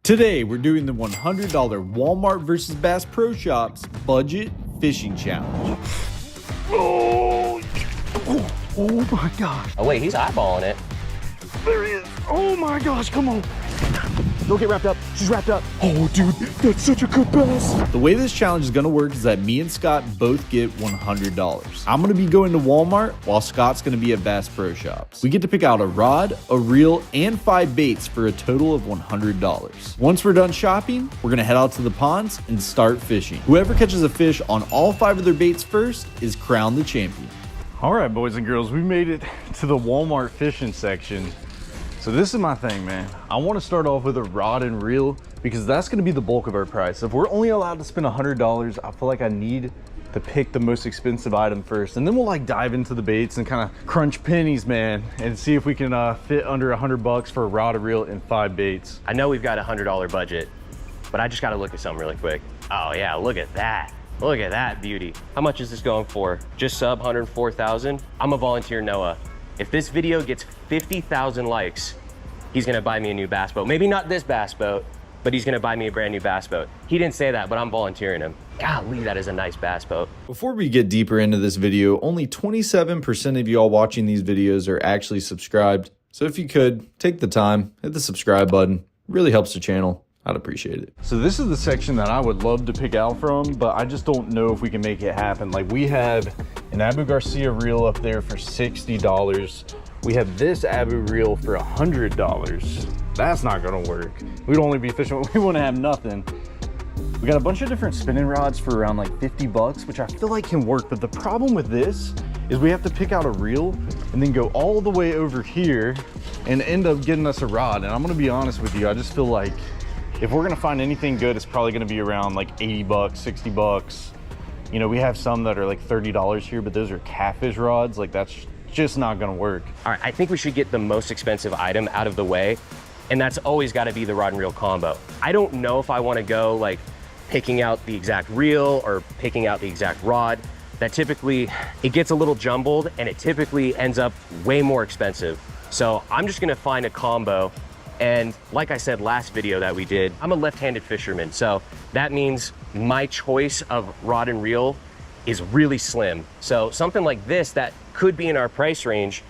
Today, we're doing the $100 Walmart versus Bass Pro Shops Budget Fishing Challenge. Oh my gosh. Oh wait, he's eyeballing it. There he is. Oh my gosh, come on. Don't get wrapped up. She's wrapped up. Oh, dude, that's such a good bass. The way this challenge is going to work is that me and Scott both get $100. I'm going to be going to Walmart while Scott's going to be at Bass Pro Shops. We get to pick out a rod, a reel, and 5 baits for a total of $100. Once we're done shopping, we're going to head out to the ponds and start fishing. Whoever catches a fish on all 5 of their baits first is crowned the champion. All right, boys and girls, we made it to the Walmart fishing section. So this is my thing, man. I want to start off with a rod and reel because that's going to be the bulk of our price. If we're only allowed to spend $100, I feel like I need to pick the most expensive item first, and then we'll like dive into the baits and kind of crunch pennies, man, and see if we can fit under $100 for a rod, a reel, and 5 baits. I know we've got a $100 budget, but I just got to look at something really quick. Oh yeah, look at that. Look at that beauty. How much is this going for? Just sub 104,000. I'm a volunteer Noah. If this video gets 50,000 likes, he's gonna buy me a new bass boat. Maybe not this bass boat, but he's gonna buy me a brand new bass boat. He didn't say that, but I'm volunteering him. Golly, that is a nice bass boat. Before we get deeper into this video, only 27% of y'all watching these videos are actually subscribed. So if you could, take the time, hit the subscribe button. It really helps the channel. I'd appreciate it. So this is the section that I would love to pick out from, but I just don't know if we can make it happen. Like, we have an Abu Garcia reel up there for $60. We have this Abu reel for $100. That's not gonna work. We'd only be fishing, we wouldn't have nothing. We got a bunch of different spinning rods for around like 50 bucks, which I feel like can work. But the problem with this is we have to pick out a reel and then go all the way over here and end up getting us a rod. And I'm gonna be honest with you, I just feel like if we're gonna find anything good, it's probably gonna be around like 80 bucks, 60 bucks. You know, we have some that are like $30 here, but those are catfish rods. Like, that's just not gonna work. All right, I think we should get the most expensive item out of the way, and that's always gotta be the rod and reel combo. I don't know if I wanna go like picking out the exact reel or picking out the exact rod. That typically, it gets a little jumbled and it typically ends up way more expensive. So I'm just gonna find a combo. And like I said last video that we did, I'm a left-handed fisherman. So that means my choice of rod and reel is really slim. So something like this that could be in our price range,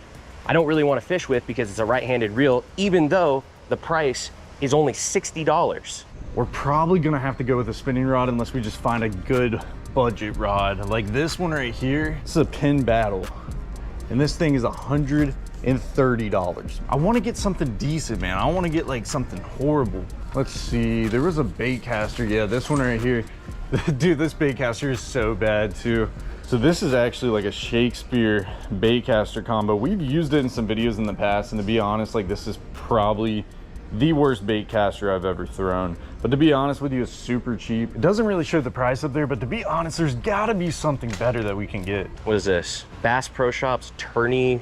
I don't really want to fish with because it's a right-handed reel, even though the price is only $60. We're probably gonna have to go with a spinning rod unless we just find a good budget rod. Like this one right here, this is a Penn Battle. And this thing is $130. I want to get something decent, man. I want to get like something horrible. Let's see, there was a bait caster. Yeah, this one right here. Dude, this bait caster is so bad too. So this is actually like a Shakespeare bait caster combo. We've used it in some videos in the past, and to be honest, like, this is probably the worst bait caster I've ever thrown. But to be honest with you, it's super cheap. It doesn't really show the price up there, but to be honest, there's gotta be something better that we can get. What is this? Bass Pro Shops Tourney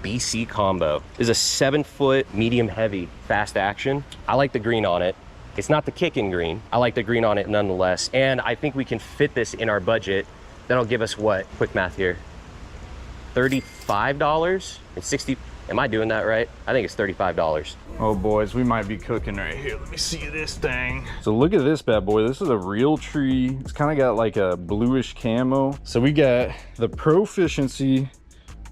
BC combo. This is a 7-foot medium heavy fast action. I like the green on it. It's not the kicking green. I like the green on it nonetheless. And I think we can fit this in our budget. That'll give us what? Quick math here. $35 and 60. Am I doing that right? I think it's $35. Oh boys, we might be cooking right here. Let me see this thing. So look at this bad boy. This is a Realtree. It's kind of got like a bluish camo. So we got the Proficiency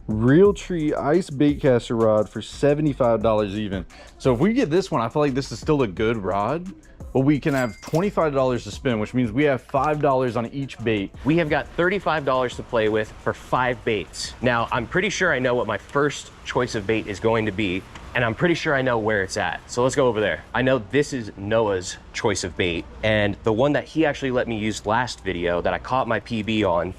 Realtree ice baitcaster rod for $75 even. So if we get this one, I feel like this is still a good rod, but we can have $25 to spend, which means we have $5 on each bait. We have got $35 to play with for 5 baits. Now, I'm pretty sure I know what my first choice of bait is going to be, and I'm pretty sure I know where it's at. So let's go over there. I know this is Noah's choice of bait, and the one that he actually let me use last video that I caught my PB on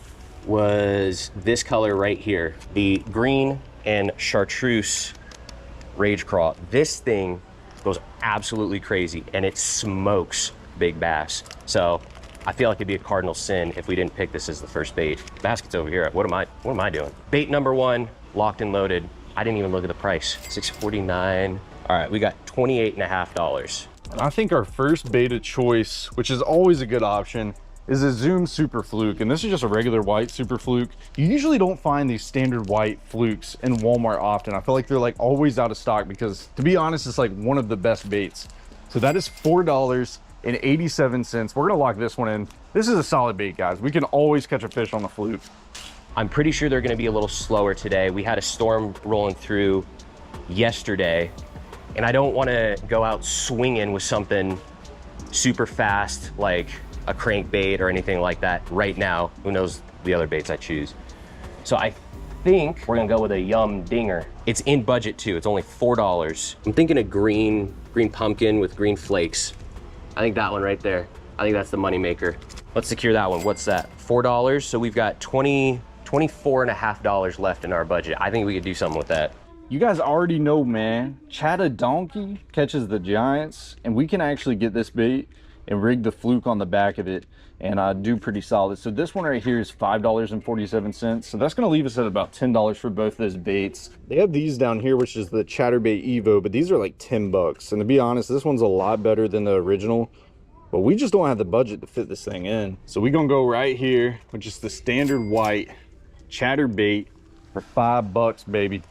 was this color right here, the green and chartreuse Rage Craw. This thing goes absolutely crazy and it smokes big bass. So I feel like it'd be a cardinal sin if we didn't pick this as the first bait. Basket's over here. What am I doing? Bait number 1, locked and loaded. I didn't even look at the price. $6.49. All right, we got $28.50. I think our first bait of choice, which is always a good option, is a Zoom Super Fluke, and this is just a regular white Super Fluke. You usually don't find these standard white flukes in Walmart often. I feel like they're like always out of stock because, to be honest, it's like one of the best baits. So that is $4.87. We're gonna lock this one in. This is a solid bait, guys. We can always catch a fish on the fluke. I'm pretty sure they're gonna be a little slower today. We had a storm rolling through yesterday, and I don't wanna go out swinging with something super fast, like a crankbait or anything like that right now. Who knows the other baits I choose. So I think we're gonna go with a Yum Dinger. It's in budget too, it's only $4. I'm thinking a green pumpkin with green flakes. I think that one right there. I think that's the money maker. Let's secure that one. What's that? $4. So we've got $24.50 left in our budget. I think we could do something with that. You guys already know, man, Chatta Donkey catches the giants, and we can actually get this bait and rig the fluke on the back of it and do pretty solid. So this one right here is $5.47. So that's gonna leave us at about $10 for both those baits. They have these down here, which is the Chatterbait Evo, but these are like 10 bucks. And to be honest, this one's a lot better than the original, but we just don't have the budget to fit this thing in. So we're gonna go right here with just the standard white Chatterbait for $5, baby.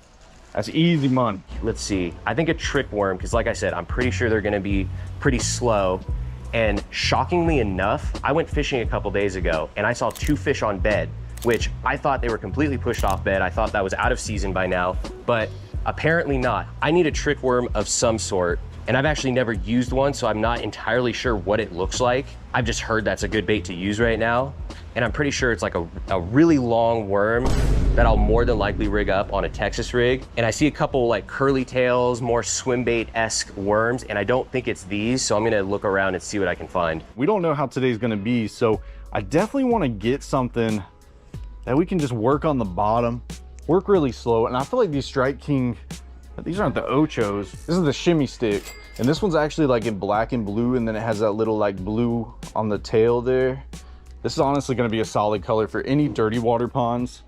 That's easy money. Let's see. I think a trick worm, because like I said, I'm pretty sure they're gonna be pretty slow. And shockingly enough, I went fishing a couple days ago and I saw 2 fish on bed, which I thought they were completely pushed off bed. I thought that was out of season by now, but apparently not. I need a trick worm of some sort, and I've actually never used one, so I'm not entirely sure what it looks like. I've just heard that's a good bait to use right now. And I'm pretty sure it's like a really long worm that I'll more than likely rig up on a Texas rig. And I see a couple like curly tails, more swim bait-esque worms, and I don't think it's these, so I'm gonna look around and see what I can find. We don't know how today's gonna be, so I definitely wanna get something that we can just work on the bottom, work really slow. And I feel like these Strike King, these aren't the Ochos, this is the shimmy stick. And this one's actually like in black and blue, and then it has that little like blue on the tail there. This is honestly gonna be a solid color for any dirty water ponds.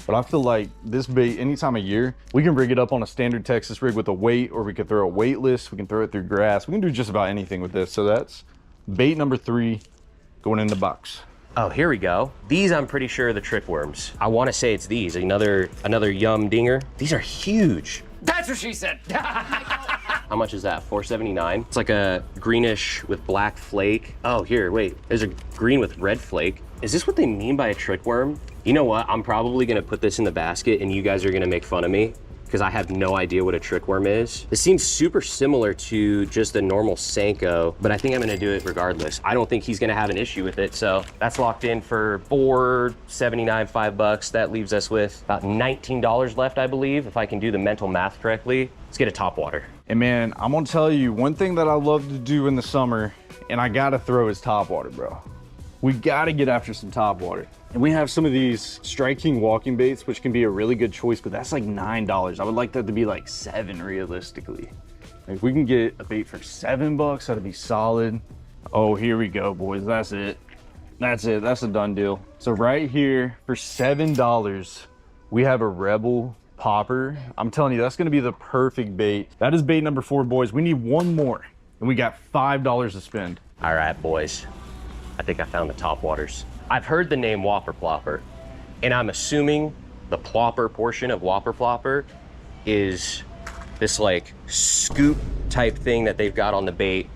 But I feel like this bait, any time of year, we can rig it up on a standard Texas rig with a weight, or we could throw a weightless, we can throw it through grass. We can do just about anything with this. So that's bait number 3 going in the box. Oh, here we go. These I'm pretty sure are the trick worms. I wanna say it's these, another Yum Dinger. These are huge. That's what she said. How much is that? $4.79. It's like a greenish with black flake. Oh, here, wait. There's a green with red flake. Is this what they mean by a trick worm? You know what? I'm probably gonna put this in the basket and you guys are gonna make fun of me because I have no idea what a trick worm is. This seems super similar to just a normal Senko, but I think I'm gonna do it regardless. I don't think he's gonna have an issue with it. So that's locked in for $4.79, $5. That leaves us with about $19 left, I believe, if I can do the mental math correctly. Let's get a topwater. And man, I'm gonna tell you one thing that I love to do in the summer, and I gotta throw is topwater, bro. We gotta get after some topwater. And we have some of these Strike King walking baits, which can be a really good choice, but that's like $9. I would like that to be like $7 realistically. If we can get a bait for $7, that'd be solid. Oh, here we go, boys. That's it. That's it. That's a done deal. So right here for $7, we have a Rebel Popper. I'm telling you, that's gonna be the perfect bait. That is bait number 4, boys. We need one more, and we got $5 to spend. All right, boys. I think I found the topwaters. I've heard the name Whopper Plopper, and I'm assuming the plopper portion of Whopper Plopper is this like scoop type thing that they've got on the bait,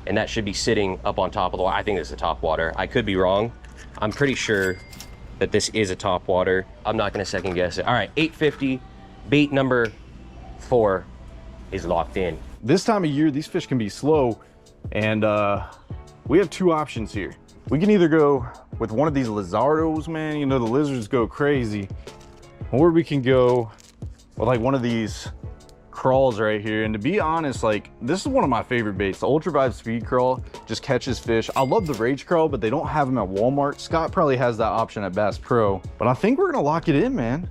and that should be sitting up on top of the water. I think it's a topwater. I could be wrong. I'm pretty sure that this is a topwater. I'm not gonna second guess it. All right, $8.50, bait number 4 is locked in. This time of year, these fish can be slow, and we have 2 options here. We can either go with one of these Lizardos, man, you know, the lizards go crazy, or we can go with like one of these crawls right here. And to be honest, like, this is one of my favorite baits. The Ultravibe Speed Crawl just catches fish. I love the Rage Crawl, but they don't have them at Walmart. Scott probably has that option at Bass Pro, but I think we're gonna lock it in, man.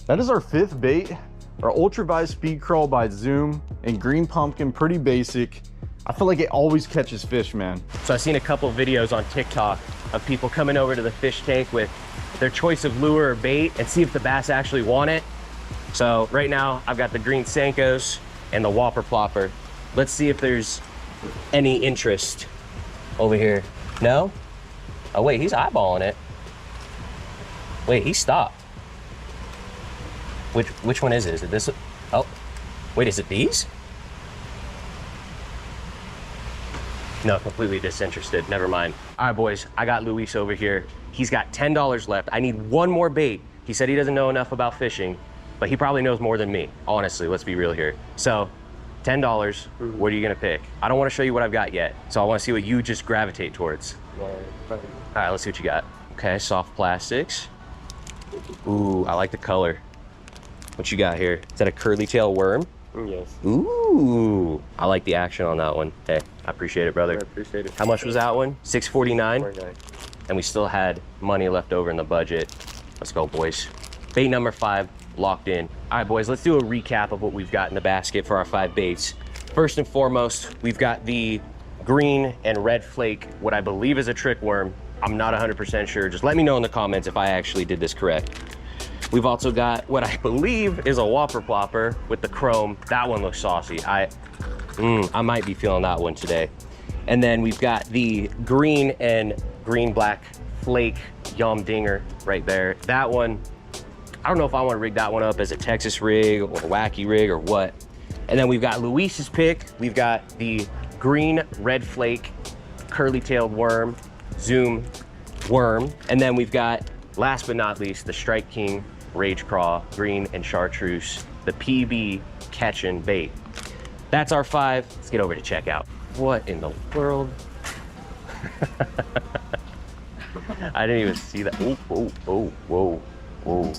That is our 5th bait, our Ultravibe Speed Crawl by Zoom in green pumpkin, pretty basic. I feel like it always catches fish, man. So I've seen a couple of videos on TikTok of people coming over to the fish tank with their choice of lure or bait and see if the bass actually want it. So right now I've got the green Senkos and the Whopper Plopper. Let's see if there's any interest over here. No? Oh wait, he's eyeballing it. Wait, he stopped. Which one is it? Is it this? Oh, wait, is it these? No, completely disinterested. Never mind. All right, boys, I got Luis over here. He's got $10 left. I need one more bait. He said he doesn't know enough about fishing, but he probably knows more than me. Honestly, let's be real here. So, $10, what are you gonna pick? I don't wanna show you what I've got yet, so I wanna see what you just gravitate towards. All right, let's see what you got. Okay, soft plastics. Ooh, I like the color. What you got here? Is that a curly tail worm? Yes. Ooh, I like the action on that one. Hey, I appreciate it, brother. I appreciate it. How much was that one? $6.49? $49. And we still had money left over in the budget. Let's go, boys. Bait number 5 locked in. All right, boys, let's do a recap of what we've got in the basket for our 5 baits. First and foremost, we've got the green and red flake, what I believe is a trick worm. I'm not 100% sure. Just let me know in the comments if I actually did this correct. We've also got what I believe is a whopper plopper with the chrome. That one looks saucy. I might be feeling that one today. And then we've got the green and green black flake yum dinger right there. That one, I don't know if I want to rig that one up as a Texas rig or a wacky rig or what. And then we've got Luis's pick. We've got the green red flake curly tailed worm, zoom worm. And then we've got, last but not least, the Strike King Rage Craw, green and chartreuse, the PB catching bait. That's our 5. Let's get over to checkout. What in the world? I didn't even see that. Oh, oh, oh, whoa, whoa.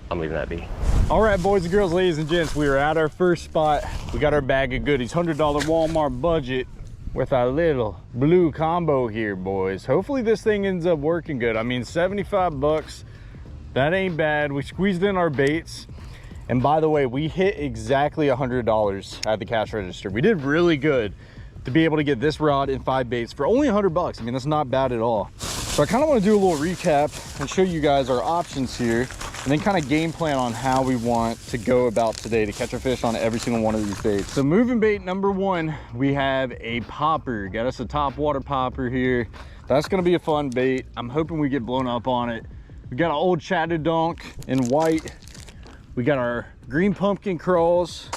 I'm leaving that be. All right, boys and girls, ladies and gents, we are at our first spot. We got our bag of goodies, $100 Walmart budget with our little blue combo here, boys. Hopefully this thing ends up working good. I mean, 75 bucks, that ain't bad. We squeezed in our baits. And by the way, we hit exactly $100 at the cash register. We did really good to be able to get this rod and 5 baits for only 100 bucks. I mean, that's not bad at all. So I kind of want to do a little recap and show you guys our options here, and then kind of game plan on how we want to go about today to catch a fish on every single one of these baits. So moving bait number 1, we have a popper. Got us a top water popper here. That's going to be a fun bait. I'm hoping we get blown up on it. We got an old Chatterdonk in white. We got our green pumpkin crawls.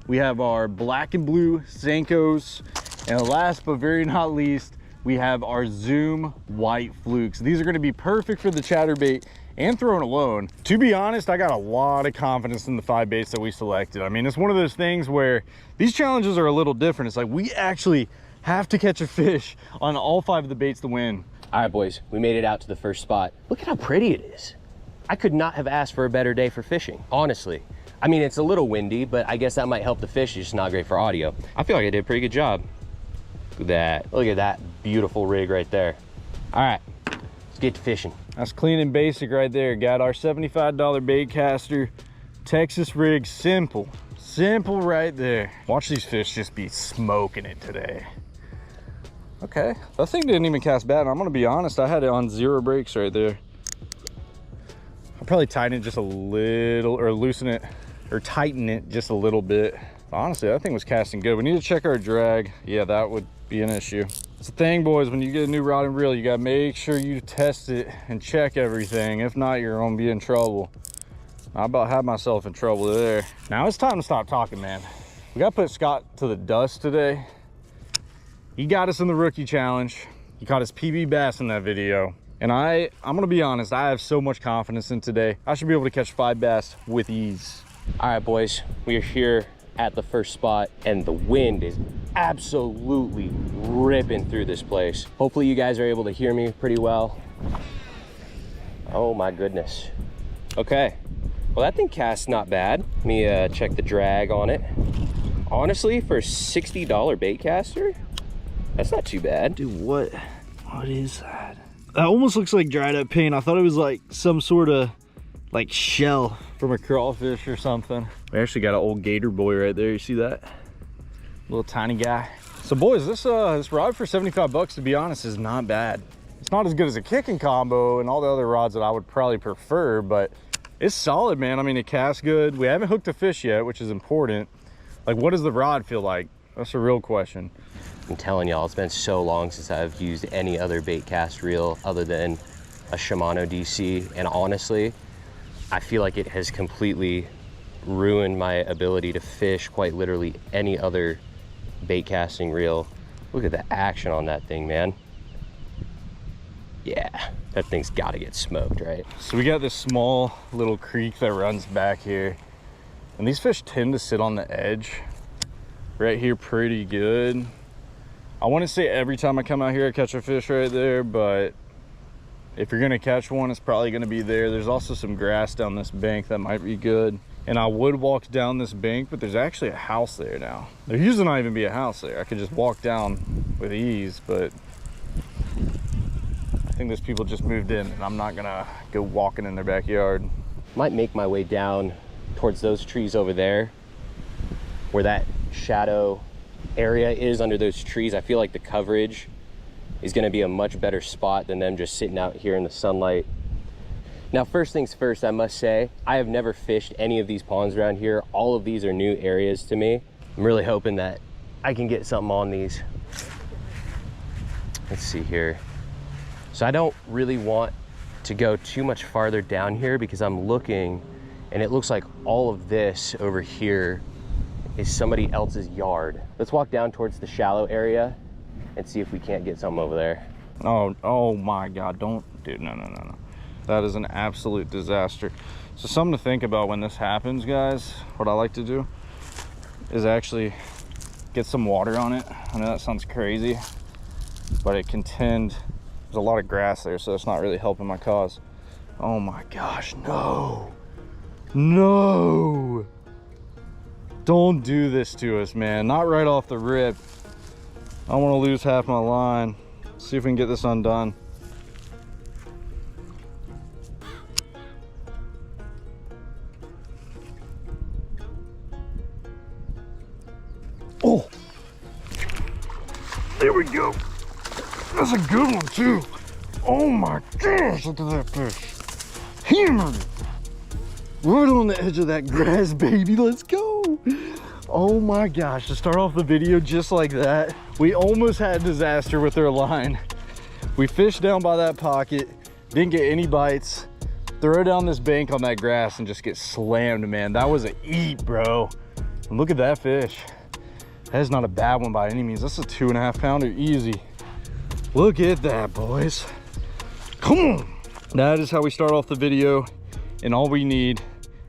We have our black and blue Senkos. And last but very not least, we have our Zoom white flukes. These are going to be perfect for the chatterbait and thrown alone. To be honest, I got a lot of confidence in the 5 baits that we selected. I mean, it's one of those things where these challenges are a little different. It's like we actually have to catch a fish on all 5 of the baits to win. All right, boys, we made it out to the first spot. Look at how pretty it is. I could not have asked for a better day for fishing, honestly. I mean, it's a little windy, but I guess that might help the fish. It's just not great for audio. I feel like I did a pretty good job. Look at that. Look at that beautiful rig right there. All right, let's get to fishing. That's clean and basic right there. Got our $75 bait caster, Texas rig, simple right there. Watch these fish just be smoking it today. Okay, that thing didn't even cast bad. I'm gonna be honest, I had it on 0 brakes right there. I'll probably tighten it just a little, or loosen it, or tighten it just a little bit. Honestly, that thing was casting good. We need to check our drag. Yeah, that would be an issue. It's the thing, boys, when you get a new rod and reel, you gotta make sure you test it and check everything. If not, you're gonna be in trouble. I about had myself in trouble there. Now it's time to stop talking, man. We gotta put Scott to the dust today. He got us in the rookie challenge. He caught his PB bass in that video. And I'm gonna be honest, I have so much confidence in today. I should be able to catch 5 bass with ease. All right, boys, we are here at the first spot and the wind is absolutely ripping through this place. Hopefully you guys are able to hear me pretty well. Oh my goodness. Okay, well that thing casts not bad. Let me check the drag on it. Honestly, for a $60 bait caster, that's not too bad. Dude, what is that? That almost looks like dried up paint. I thought it was like some sort of like shell from a crawfish or something. We actually got an old gator boy right there. You see that? Little tiny guy. So boys, this rod for 75 bucks, to be honest, is not bad. It's not as good as a kicking combo and all the other rods that I would probably prefer, but it's solid, man. I mean, it casts good. We haven't hooked a fish yet, which is important. Like, what does the rod feel like? That's a real question. I'm telling y'all, it's been so long since I've used any other bait cast reel other than a Shimano DC, and honestly, I feel like it has completely ruin my ability to fish quite literally any other bait casting reel. Look at the action on that thing, man. Yeah, that thing's gotta get smoked, right? So we got this small little creek that runs back here, and these fish tend to sit on the edge right here pretty good. I want to say every time I come out here I catch a fish right there, but if you're gonna catch one, it's probably gonna be there. There's also some grass down this bank that might be good, and I would walk down this bank, but there's actually a house there now. There used to not even be a house there. I could just walk down with ease, but I think those people just moved in, and I'm not gonna go walking in their backyard. Might make my way down towards those trees over there, where that shadow area is under those trees. I feel like the coverage is going to be a much better spot than them just sitting out here in the sunlight. Now, first things first, I must say, I have never fished any of these ponds around here. All of these are new areas to me. I'm really hoping that I can get something on these. Let's see here. So I don't really want to go too much farther down here because I'm looking and it looks like all of this over here is somebody else's yard. Let's walk down towards the shallow area and see if we can't get something over there. Oh my God, don't, dude, no. That is an absolute disaster. So something to think about when this happens, guys, what I like to do is actually get some water on it. I know that sounds crazy, but it can tend, there's a lot of grass there, so it's not really helping my cause. Oh my gosh, no. Don't do this to us, man. Not right off the rip. I want to lose half my line. See if we can get this undone. Oh, there we go. That's a good one too. Oh my gosh, look at that fish. Hammered it. Right on the edge of that grass, baby. Let's go. Oh my gosh, to start off the video just like that, we almost had a disaster with our line. We fished down by that pocket, didn't get any bites, throw down this bank on that grass and just get slammed, man. That was an eat, bro. And look at that fish. That is not a bad one by any means. That's a 2.5 pounder, easy. Look at that, boys. Come on. That is how we start off the video, and all we need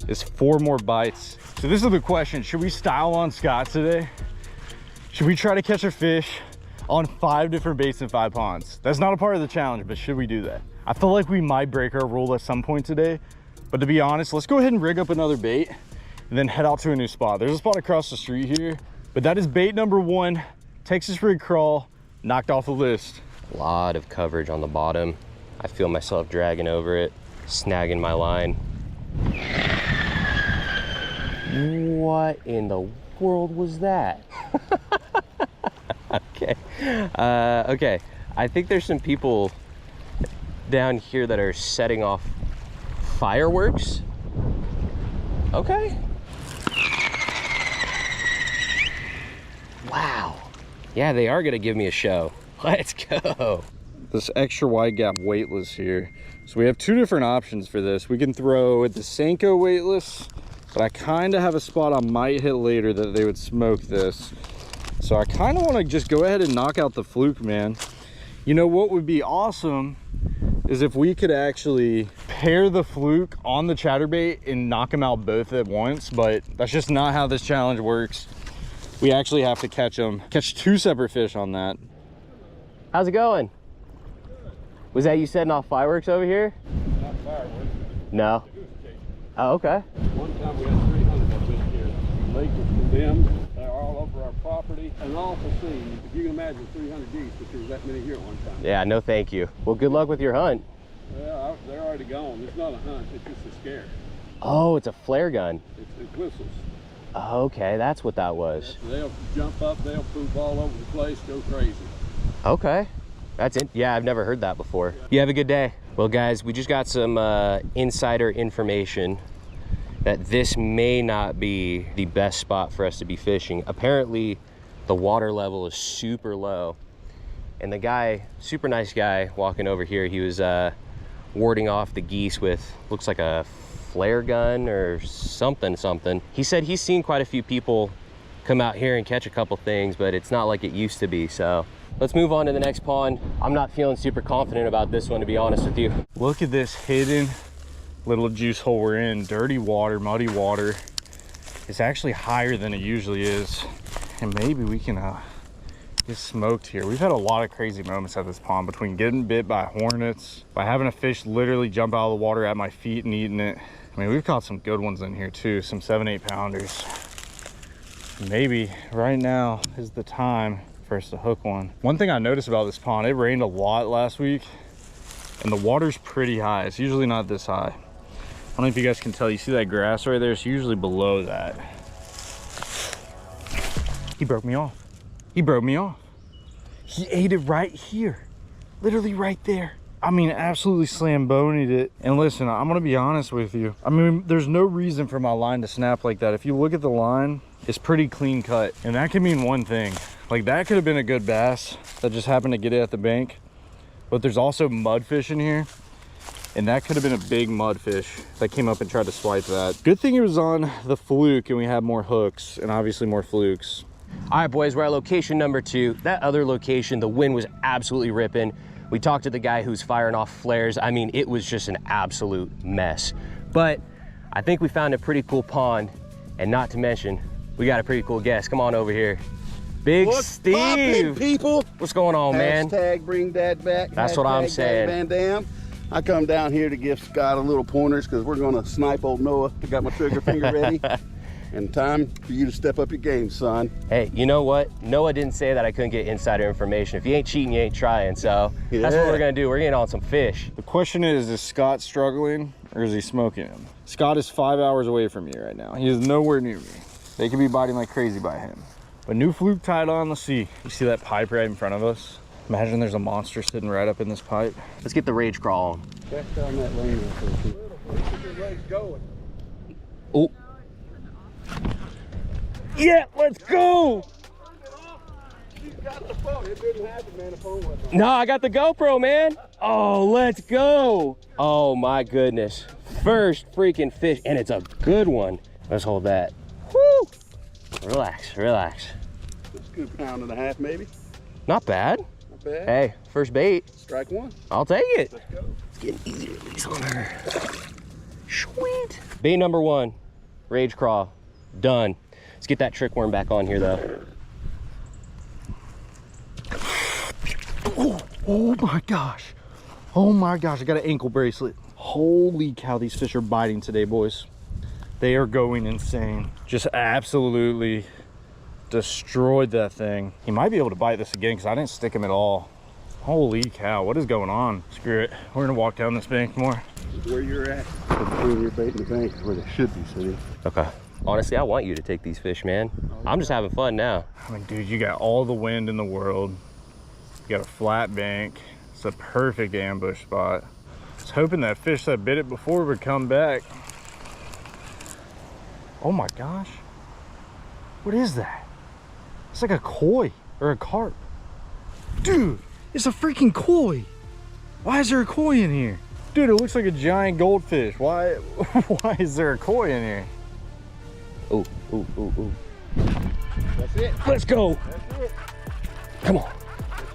is 4 more bites. So this is the question, should we style on Scott today? Should we try to catch a fish on 5 different baits in 5 ponds? That's not a part of the challenge, but should we do that? I feel like we might break our rule at some point today, but to be honest, let's go ahead and rig up another bait and then head out to a new spot. There's a spot across the street here, but that is bait number 1, Texas rig crawl, knocked off the list. A lot of coverage on the bottom. I feel myself dragging over it, snagging my line. What in the world was that? Okay. Okay. I think there's some people down here that are setting off fireworks. Okay. Wow. Yeah, they are gonna give me a show. Let's go. This extra wide gap weightless here. So we have 2 different options for this. We can throw at the Senko weightless, but I kind of have a spot I might hit later that they would smoke this. So I kind of want to just go ahead and knock out the fluke, man. You know what would be awesome is if we could actually pair the fluke on the chatterbait and knock them out both at once, but that's just not how this challenge works. We actually have to catch 2 separate fish on that. How's it going? Was that you setting off fireworks over here? Not fireworks. No. Oh, okay. One time we had 300 of this here. The lake was condemned. They're all over our property. An awful scene. If you can imagine 300 geese, but there's that many here at one time. Yeah, no thank you. Well, good luck with your hunt. Well, they're already gone. It's not a hunt. It's just a scare. Oh, it's a flare gun. It whistles. Okay, that's what that was. So they'll jump up. They'll poop all over the place. Go crazy. Okay. That's it. Yeah, I've never heard that before. You have a good day. Well, guys, we just got some insider information that this may not be the best spot for us to be fishing. Apparently, the water level is super low. And the guy, super nice guy walking over here, he was warding off the geese with, looks like a flare gun or something. He said he's seen quite a few people come out here and catch a couple things, but it's not like it used to be. So let's move on to the next pond. I'm not feeling super confident about this one, to be honest with you. Look at this hidden little juice hole we're in. Dirty water, muddy water. It's actually higher than it usually is. And maybe we can get smoked here. We've had a lot of crazy moments at this pond, between getting bit by hornets, by having a fish literally jump out of the water at my feet and eating it. I mean, we've caught some good ones in here too, some 7-8 pounders. Maybe right now is the time for us to hook one. One thing I noticed about this pond, it rained a lot last week and the water's pretty high. It's usually not this high. I don't know if you guys can tell, you see that grass right there? It's usually below that. He broke me off. He broke me off. He ate it right here. Literally right there. I mean, absolutely slam-boned it. And listen, I'm gonna be honest with you. I mean, there's no reason for my line to snap like that. If you look at the line, it's pretty clean cut. And that can mean one thing. Like, that could have been a good bass that just happened to get it at the bank. But there's also mudfish in here. And that could have been a big mudfish that came up and tried to swipe that. Good thing it was on the fluke and we had more hooks and obviously more flukes. All right, boys, we're at location number 2. That other location, the wind was absolutely ripping. We talked to the guy who's firing off flares. I mean, it was just an absolute mess. But I think we found a pretty cool pond, and not to mention, we got a pretty cool guest. Come on over here. Big What's Steve. poppin', people? What's going on, man? Hashtag bring dad back. That's what I'm Hashtag saying. Van Dam. I come down here to give Scott a little pointers because we're gonna snipe old Noah. I got my trigger finger ready. And time for you to step up your game, son. Hey, you know what? Noah didn't say that I couldn't get insider information. If you ain't cheating, you ain't trying. So that's what we're gonna do. We're getting on some fish. The question is Scott struggling or is he smoking him? Scott is 5 hours away from me right now. He is nowhere near me. They could be biting like crazy by him. But new fluke tied on, let's see. You see that pipe right in front of us? Imagine there's a monster sitting right up in this pipe. Let's get the rage crawl on. Check down that lane real quick. Where's your legs going? Oh. Yeah, let's go. She's got the phone. It didn't happen, man. The phone wasn't on. No, I got the GoPro, man. Oh, let's go. Oh my goodness. First freaking fish, and it's a good one. Let's hold that. Woo. Relax, relax. It's a good pound and a half, maybe. Not bad. Not bad. Hey, first bait. Strike one. I'll take it. Let's go. It's getting easy to release on her. Sweet. Bait number 1, rage crawl, done. Let's get that trick worm back on here though. Oh my gosh. Oh my gosh, I got an ankle bracelet. Holy cow, these fish are biting today, boys. They are going insane. Just absolutely destroyed that thing. He might be able to bite this again because I didn't stick him at all. Holy cow, what is going on? Screw it, we're gonna walk down this bank more. Where you're at, between your bait and the bank is where they should be sitting. Okay. Honestly, I want you to take these fish, man. I'm just having fun now. I mean, dude, you got all the wind in the world. You got a flat bank. It's a perfect ambush spot. I was hoping that fish that bit it before would come back. Oh my gosh. What is that? It's like a koi or a carp. Dude, it's a freaking koi. Why is there a koi in here? Dude, it looks like a giant goldfish. Why is there a koi in here? Ooh, ooh, ooh, ooh. That's it. Let's go. That's it. Come on.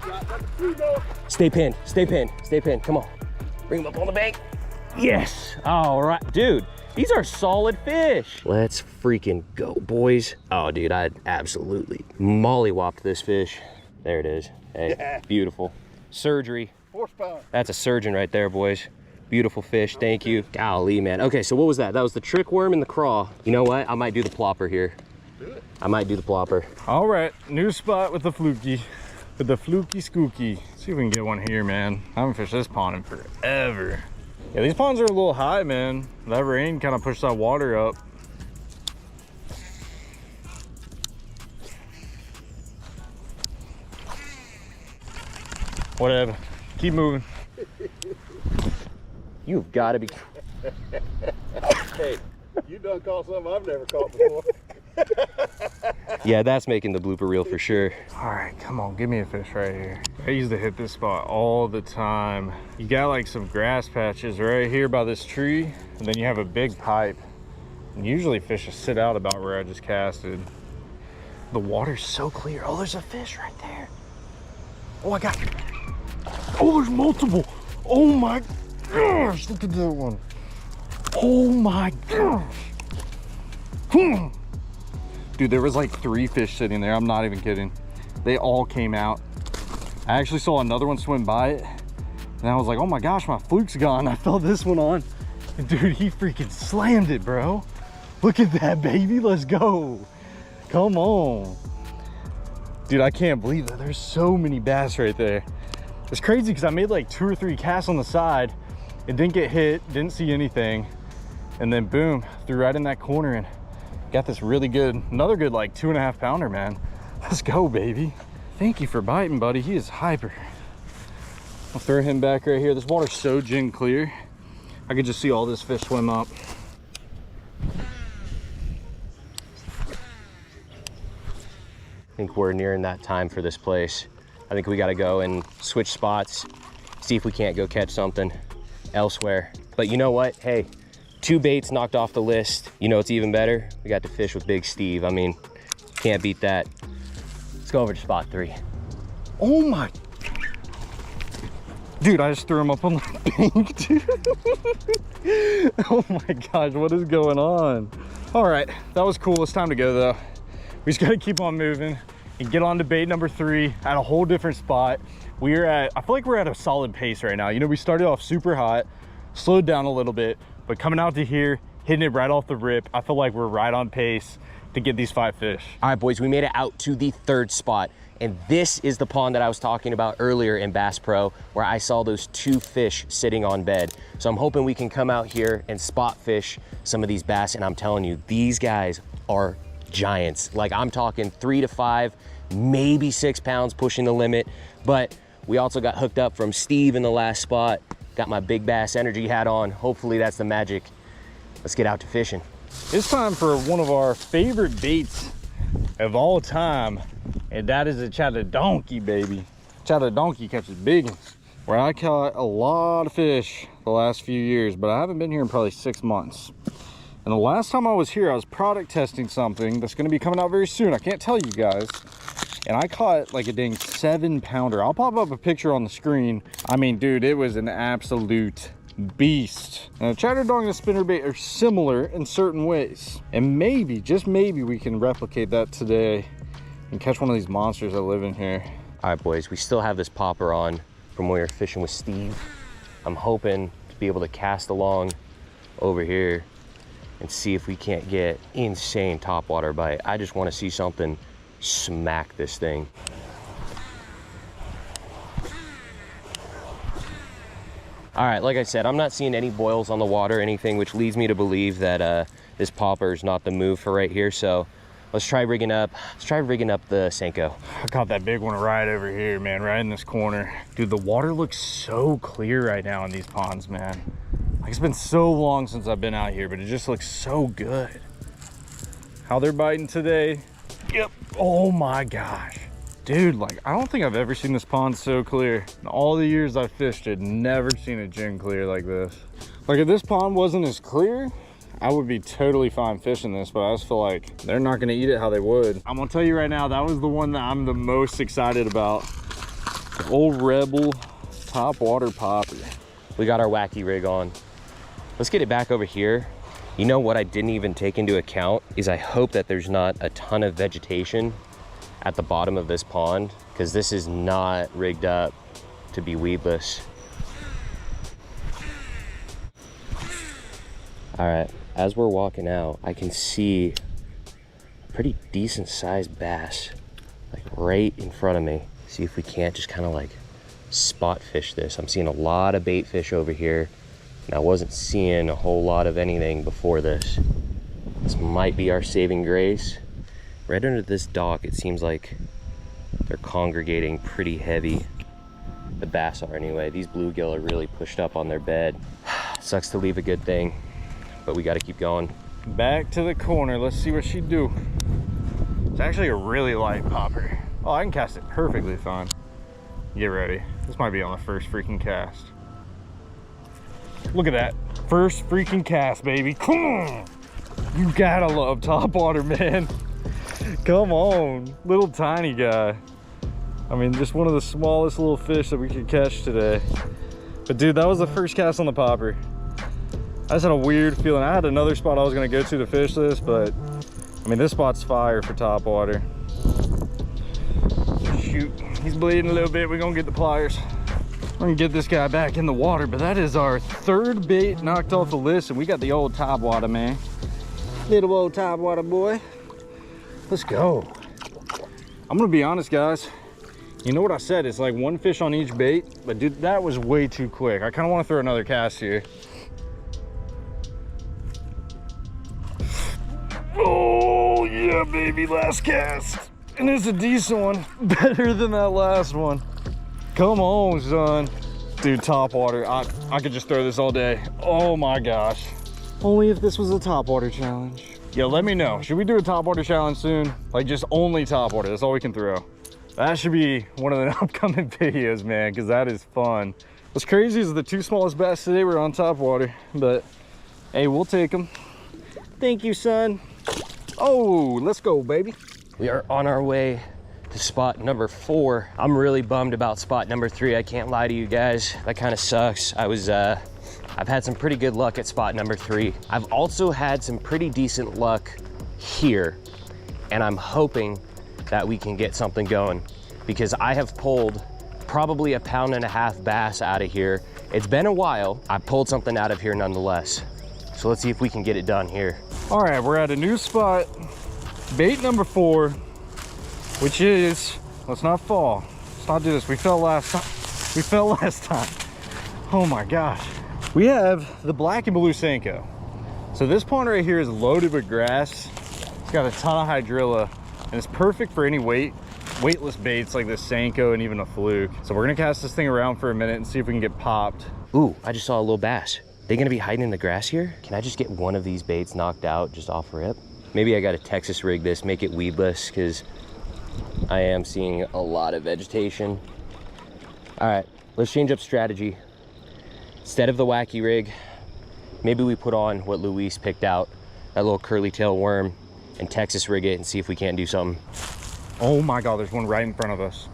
Shot number 2, Noah. Stay pinned, stay pinned, stay pinned. Come on. Bring them up on the bank. Yes. All right, dude. These are solid fish. Let's freaking go, boys. Oh, dude, I absolutely mollywopped this fish. There it is. Hey, Yeah. beautiful. Surgery. Horsepower. That's a surgeon right there, boys. Beautiful fish, thank you. Golly, man. Okay, so what was that? That was the trick worm and the craw. You know what? I might do the plopper here. Do it. I might do the plopper. All right, new spot with the fluky. With the fluky skooky. See if we can get one here, man. I haven't fished this pond in forever. Yeah, these ponds are a little high, man. That rain kind of pushed that water up. Whatever, keep moving. You've got to be. Hey, you done caught something I've never caught before. Yeah, that's making the blooper reel for sure. All right, come on, give me a fish right here. I used to hit this spot all the time. You got like some grass patches right here by this tree, and then you have a big pipe. And usually fish just sit out about where I just casted. The water's so clear. Oh, there's a fish right there. Oh, I got, oh, there's multiple. Oh my gosh, look at that one. Oh my gosh. Dude, there was like 3 fish sitting there. I'm not even kidding. They all came out. I actually saw another one swim by it, and I was like, oh my gosh, my fluke's gone. I felt this one on, and dude, he freaking slammed it, bro. Look at that, baby. Let's go. Come on. Dude, I can't believe that. There's so many bass right there. It's crazy because I made like 2 or 3 casts on the side. It didn't get hit, didn't see anything. And then boom, threw right in that corner and got this really good, another good like 2.5 pounder, man. Let's go, baby. Thank you for biting, buddy. He is hyper. I'll throw him back right here. This water's so gin clear. I could just see all this fish swim up. I think we're nearing that time for this place. I think we gotta go and switch spots, see if we can't go catch something elsewhere. But you know what? Hey, 2 baits knocked off the list. You know it's even better? We got to fish with Big Steve. I mean, can't beat that. Let's go over to spot 3. Oh my. Dude, I just threw him up on the bank, dude. Oh my gosh, what is going on? All right, that was cool. It's time to go though. We just gotta keep on moving and get on to bait number 3 at a whole different spot. We're at, I feel like we're at a solid pace right now. You know, we started off super hot, slowed down a little bit, but coming out to here, hitting it right off the rip, I feel like we're right on pace to get these 5 fish. All right, boys, we made it out to the 3rd spot. And this is the pond that I was talking about earlier in Bass Pro, where I saw those 2 fish sitting on bed. So I'm hoping we can come out here and spot fish some of these bass. And I'm telling you, these guys are giants. Like, I'm talking 3 to 5, maybe 6 pounds pushing the limit. But we also got hooked up from Steve in the last spot. Got my Big Bass Energy hat on. Hopefully that's the magic. Let's get out to fishing. It's time for one of our favorite baits of all time, and that is a Chattahoochee, baby. Chattahoochee catches big ones. Where I caught a lot of fish the last few years, but I haven't been here in probably 6 months. And the last time I was here, I was product testing something that's gonna be coming out very soon. I can't tell you guys. And I caught like a dang 7 pounder. I'll pop up a picture on the screen. I mean, dude, it was an absolute beast. Now, Chattahoochee and spinnerbait are similar in certain ways. And maybe, just maybe, we can replicate that today and catch one of these monsters that live in here. All right, boys, we still have this popper on from when we were fishing with Steve. I'm hoping to be able to cast along over here and see if we can't get insane topwater bite. I just want to see something smack this thing. All right, like I said, I'm not seeing any boils on the water or anything, which leads me to believe that this popper is not the move for right here. So let's try rigging up the Senko. I caught that big one right over here, man, right in this corner. Dude, the water looks so clear right now in these ponds, man. Like, it's been so long since I've been out here, but it just looks so good. How they're biting today. Yep. Oh my gosh. Dude, like, I don't think I've ever seen this pond so clear. In all the years I've fished it, never seen it gin clear like this. Like, if this pond wasn't as clear, I would be totally fine fishing this, but I just feel like they're not gonna eat it how they would. I'm gonna tell you right now, that was the one that I'm the most excited about. The old Rebel top water popper. We got our wacky rig on. Let's get it back over here. You know what I didn't even take into account is I hope that there's not a ton of vegetation at the bottom of this pond, because this is not rigged up to be weedless. All right, as we're walking out, I can see a pretty decent sized bass, like right in front of me. See if we can't just kind of like spot fish this. I'm seeing a lot of bait fish over here, and I wasn't seeing a whole lot of anything before this. This might be our saving grace. Right under this dock, it seems like they're congregating pretty heavy. The bass are anyway. These bluegill are really pushed up on their bed. Sucks to leave a good thing, but we got to keep going. Back to the corner. Let's see what she do. It's actually a really light popper. Oh, I can cast it perfectly fine. Get ready. This might be on the first freaking cast. Look at that. First freaking cast, baby. Come on. You gotta love topwater, man. Come on. Little tiny guy. I mean, just one of the smallest little fish that we could catch today. But dude, that was the first cast on the popper. I just had a weird feeling. I had another spot I was gonna go to fish this, but I mean, this spot's fire for topwater. Shoot, he's bleeding a little bit. We're gonna get the pliers. I'm gonna get this guy back in the water, but that is our third bait knocked off the list, and we got the old topwater, man. Little old topwater boy. Let's go. I'm gonna be honest, guys. You know what I said? It's like one fish on each bait, but dude, that was way too quick. I kind of want to throw another cast here. Oh yeah, baby, last cast. And it's a decent one. Better than that last one. Come on, son. Dude, topwater. I could just throw this all day. Oh my gosh. Only if this was a topwater challenge. Yeah, let me know. Should we do a topwater challenge soon? Like just only topwater. That's all we can throw. That should be one of the upcoming videos, man, because that is fun. What's crazy is the two smallest bass today were on topwater, but hey, we'll take them. Thank you, son. Oh, let's go, baby. We are on our way to spot number 4. I'm really bummed about spot number 3. I can't lie to you guys. That kind of sucks. I've had some pretty good luck at spot number 3. I've also had some pretty decent luck here, and I'm hoping that we can get something going, because I have pulled probably 1.5 pound bass out of here. It's been a while. I pulled something out of here nonetheless. So let's see if we can get it done here. All right, we're at a new spot. Bait number 4, which is, let's not fall. Let's not do this. We fell last time. We fell last time. Oh my gosh. We have the Black and Blue Senko. So this pond right here is loaded with grass. It's got a ton of hydrilla, and it's perfect for any weightless baits like this Senko and even a fluke. So we're gonna cast this thing around for a minute and see if we can get popped. Ooh, I just saw a little bass. They gonna be hiding in the grass here? Can I just get one of these baits knocked out just off rip? Maybe I gotta Texas rig this, make it weedless, because I am seeing a lot of vegetation. All right, let's change up strategy. Instead of the wacky rig, maybe we put on what Luis picked out, that little curly tail worm, and Texas rig it and see if we can't do something. Oh my God, there's one right in front of us.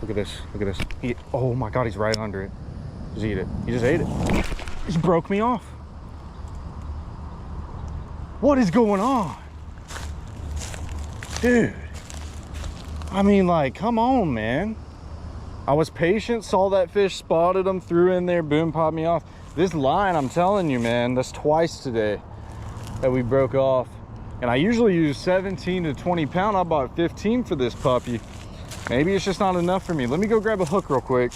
Look at this, look at this. Oh my God, he's right under it. Just eat it. He just ate it. He just broke me off. What is going on? Dude. I mean, like, come on, man. I was patient, saw that fish, spotted him, threw in there, boom, popped me off. This line, I'm telling you, man, that's twice today that we broke off. And I usually use 17 to 20 pound. I bought 15 for this puppy. Maybe it's just not enough for me. Let me go grab a hook real quick.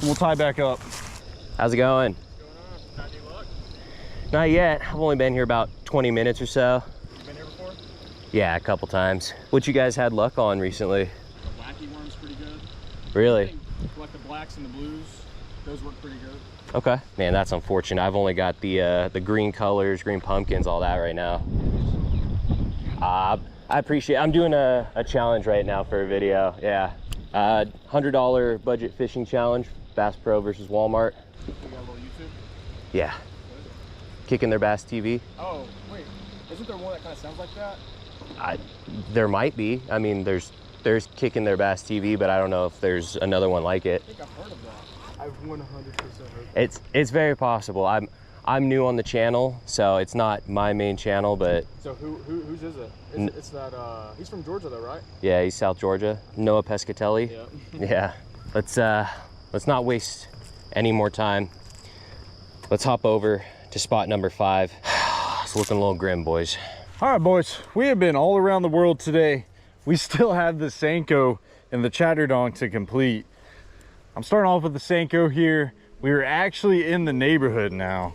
And we'll tie back up. How's it going? What's going on? Had any luck? Not yet. I've only been here about 20 minutes or so. You been here before? Yeah, a couple times. What you guys had luck on recently? The wacky worm's pretty good. Really? Collect the blacks and the blues. Those work pretty good. Okay. Man, that's unfortunate. I've only got the green colors, green pumpkins, all that right now. I appreciate it. I'm doing a challenge right now for a video. Yeah. $100 budget fishing challenge. Bass Pro versus Walmart. You got a little YouTube? Yeah. Kicking Their Bass TV. Oh, wait. Isn't there one that kind of sounds like that? There might be. I mean, there's Kicking Their Bass TV, but I don't know if there's another one like it. I think I've heard of that. I've 100% heard. It's very possible. I'm new on the channel, so it's not my main channel, but So whose is it? It's that he's from Georgia though, right? yeah, he's South Georgia. Noah Pescatelli. Yeah. Yeah. Let's not waste any more time. Let's hop over to spot number 5. It's looking a little grim, boys. All right, boys. We have been all around the world today. We still have the Senko and the Chatterdonk to complete. I'm starting off with the Senko here. We are actually in the neighborhood now,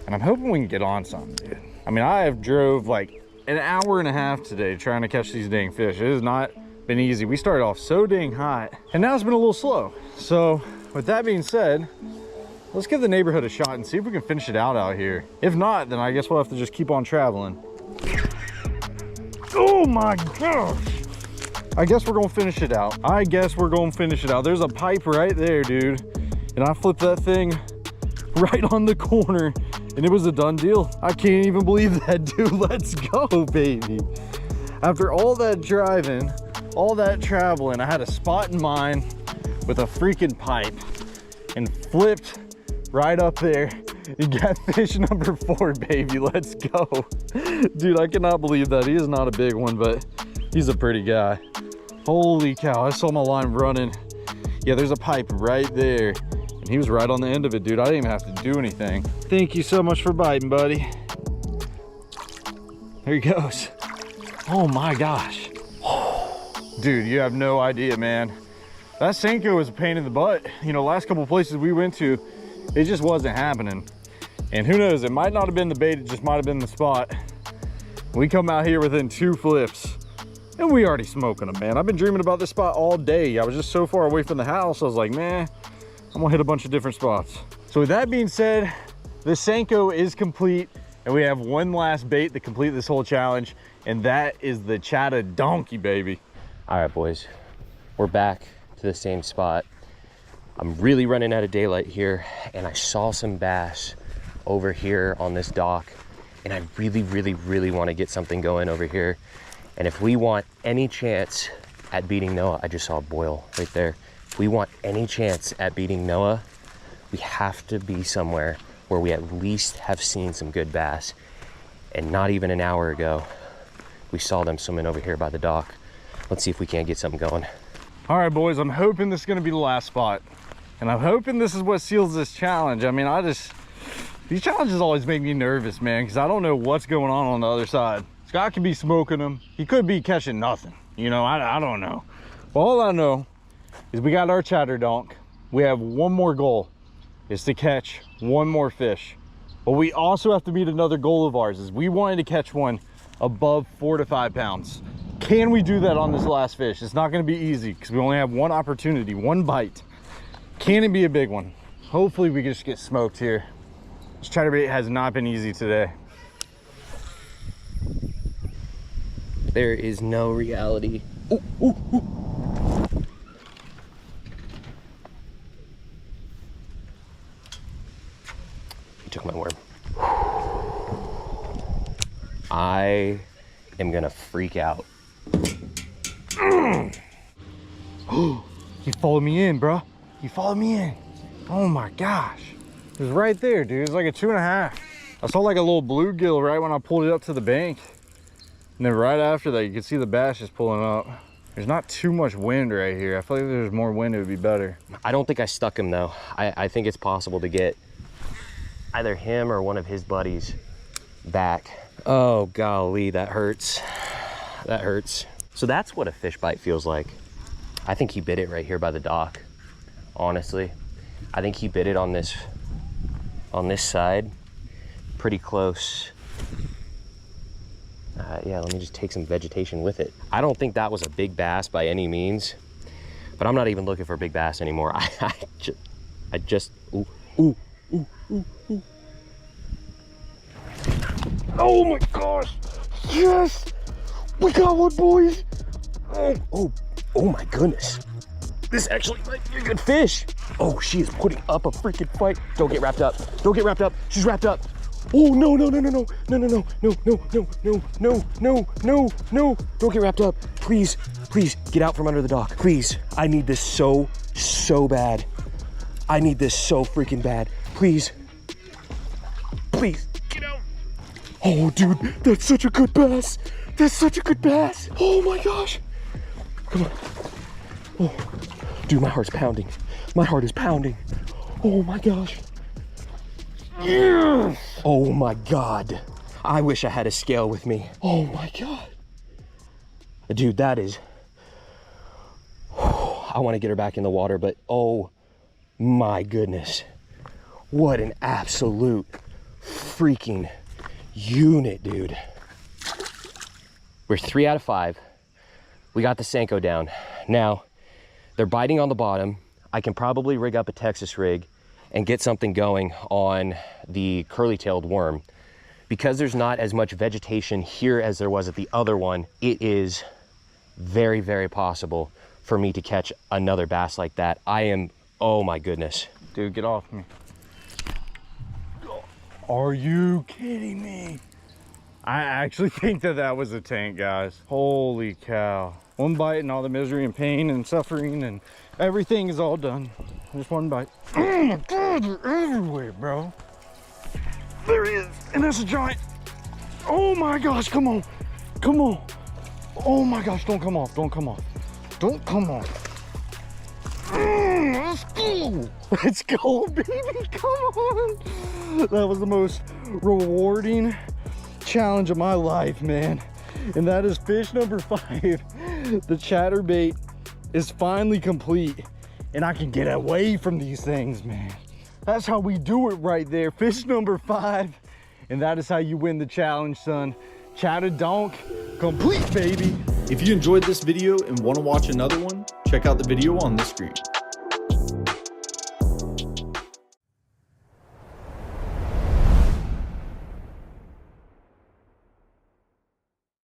and I'm hoping we can get on something, dude. I mean, I have drove like an hour and a half today trying to catch these dang fish. It has not been easy. We started off so dang hot, and now it's been a little slow. So with that being said, let's give the neighborhood a shot and see if we can finish it out here. If not, then I guess we'll have to just keep on traveling. Oh my gosh. I guess we're gonna finish it out. There's a pipe right there, dude. And I flipped that thing right on the corner and it was a done deal. I can't even believe that, dude. Let's go, baby. After all that driving, all that traveling, I had a spot in mind with a freaking pipe and flipped right up there. You got fish number 4, baby. Let's go. Dude, I cannot believe that. He is not a big one, but he's a pretty guy. Holy cow, I saw my line running. Yeah, there's a pipe right there. And he was right on the end of it, dude. I didn't even have to do anything. Thank you so much for biting, buddy. There he goes. Oh my gosh. Dude, you have no idea, man. That Senko was a pain in the butt. You know, last couple places we went to, it just wasn't happening. And who knows, it might not have been the bait, it just might have been the spot. We come out here within 2 flips and we already smoking them, man. I've been dreaming about this spot all day. I was just so far away from the house. I was like, man, I'm gonna hit a bunch of different spots. So with that being said, the Senko is complete and we have one last bait to complete this whole challenge, and that is the Chatta Donkey, baby. All right, boys, we're back to the same spot. I'm really running out of daylight here, and I saw some bass over here on this dock, and I really want to get something going over here. And if we want any chance at beating Noah, I just saw a boil right there. If we want any chance at beating Noah, we have to be somewhere where we at least have seen some good bass. And not even an hour ago, we saw them swimming over here by the dock. Let's see if we can't get something going. All right, boys, I'm hoping this is gonna be the last spot. And I'm hoping this is what seals this challenge. I mean, these challenges always make me nervous, man, because I don't know what's going on the other side. Scott could be smoking them. He could be catching nothing. You know, I don't know. But all I know is we got our chatter donk. We have one more goal, is to catch one more fish. But we also have to meet another goal of ours, is we wanted to catch one above 4 to 5 pounds. Can we do that on this last fish? It's not gonna be easy because we only have one opportunity, one bite. Can it be a big one? Hopefully we can just get smoked here. This chatterbait has not been easy today. There is no reality. Ooh, ooh, ooh. He took my worm. I am gonna freak out. He followed me in, bro. He followed me in. Oh my gosh. It was right there, dude. It's like a 2.5. I saw like a little bluegill right when I pulled it up to the bank. And then right after that, you can see the bass just pulling up. There's not too much wind right here. I feel like if there's more wind, it would be better. I don't think I stuck him though. I think it's possible to get either him or one of his buddies back. Oh golly, that hurts. That hurts. So that's what a fish bite feels like. I think he bit it right here by the dock, honestly. I think he bit it on this side, pretty close. Yeah, let me just take some vegetation with it. I don't think that was a big bass by any means, but I'm not even looking for a big bass anymore. I just, ooh, ooh, ooh, ooh, ooh. Oh my gosh, yes, we got one, boys. Oh my goodness. This actually might be a good fish. Oh, she is putting up a freaking fight. Don't get wrapped up. Don't get wrapped up. She's wrapped up. Oh, no, no, no, no, no, no, no, no, no, no, no, no, no, no, no, no. Don't get wrapped up. Please, please get out from under the dock. Please. I need this so bad. I need this so freaking bad. Please. Please, get out. Oh, dude, that's such a good bass. That's such a good bass. Oh my gosh. Come on. Oh, dude, my heart's pounding. My heart is pounding. Oh my gosh. Yes. Oh my God. I wish I had a scale with me. Oh my God. Dude, that is, I want to get her back in the water, but oh my goodness. What an absolute freaking unit, dude. We're 3 out of 5. We got the Senko down. Now, they're biting on the bottom. I can probably rig up a Texas rig and get something going on the curly-tailed worm. Because there's not as much vegetation here as there was at the other one, it is very, very possible for me to catch another bass like that. Oh my goodness. Dude, get off me. Are you kidding me? I actually think that was a tank, guys. Holy cow. One bite and all the misery and pain and suffering and everything is all done. Just one bite. Oh my God, they're everywhere, bro. There he is, and that's a giant. Oh my gosh, come on. Come on. Oh my gosh, don't come off, don't come off. Don't come off. Let's go. Let's go, baby, come on. That was the most rewarding challenge of my life, man. And that is fish number 5. The chatterbait is finally complete and I can get away from these things, man. That's how we do it right there. Fish number 5. And that is how you win the challenge, son. Chatterdonk complete, baby. If you enjoyed this video and want to watch another one, check out the video on the screen.